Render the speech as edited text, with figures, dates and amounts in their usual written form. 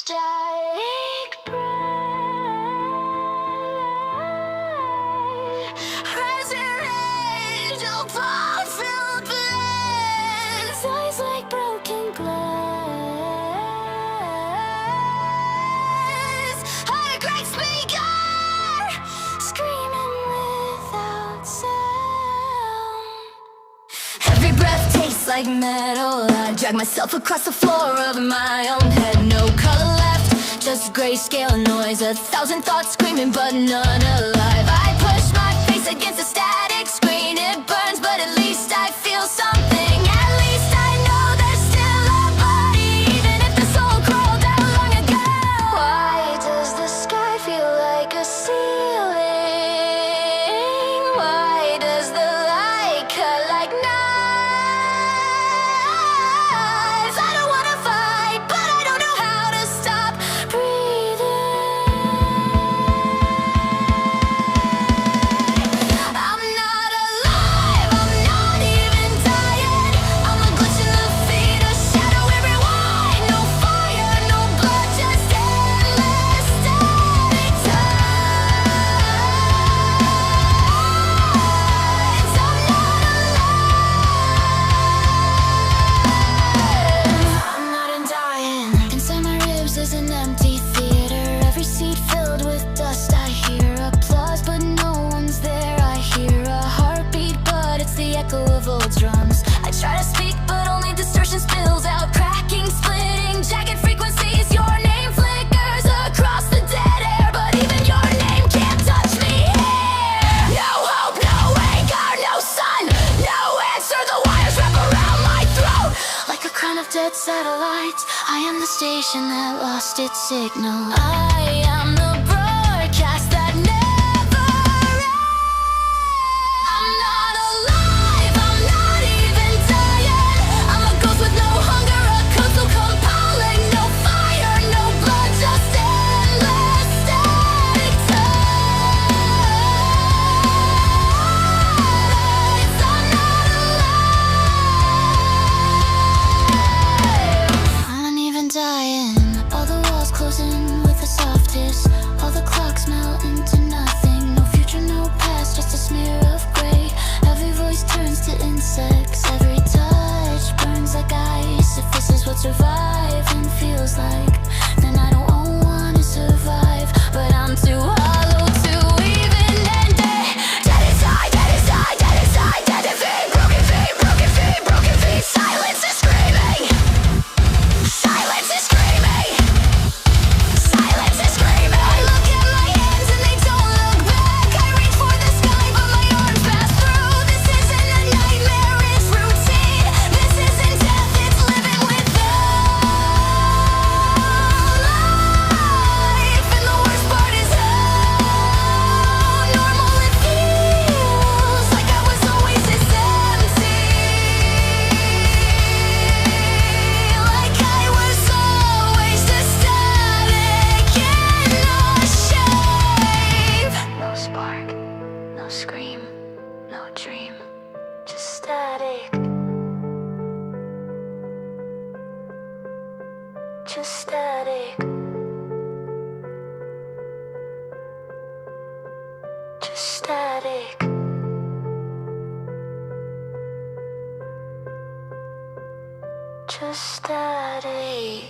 Static bright, residential filled blends, eyes like broken glass, heart a great speaker, screaming without sound. Every breath tastes like metal. I drag myself across the floor of my own head. No color left, just grayscale noise. 1,000 thoughts screaming, but none alive. I push my face against the static screen. It burns, but at least I feel something. At least I know there's still a body, even if the soul crawled out long ago. Why does the sky feel like a ceiling? Why does the light cut like knives? Is an empty theater, every seat filled with dust. I hear applause, but no one's there. I hear a heartbeat, but it's the echo of old drums. I try to speak, but only distortion spills out, cracking, splitting, jagged frequencies. Your name flickers across the dead air, but even your name can't touch me here. No hope, no anchor, no sun, no answer. The wires wrap around my throat like a crown of dead satellites. I am the station that lost its signal. I am the broadcast that never ends. I'm not alive, I'm not even dying. I'm a ghost with no hunger, a code so compelling. No fire, no blood, just endless static tides. I'm not alive, I'm not even dying. All the walls closing with a soft hiss. All the clocks melt into nothing. No future, no past, just a smear of gray. Every voice turns to insects. Every touch burns like ice. If this is what surviving feels like, then I don't want to survive. But I'm too hollow to even end it. Dead inside, dead inside, dead inside, dead in feet. Broken feet, broken feet, broken feet. Silence is screaming. Silence is screaming. Silence is screaming. I look at my hands and they don't look back. I reach for the sky, but my arms pass through. This isn't a nightmare, it's routine. This isn't death, it's living without life. And the worst part is how normal it feels. Like I was always this empty. Like I was always the static in a shape. No spark, no scream, no dream, just static. Just static. Just static. Just static.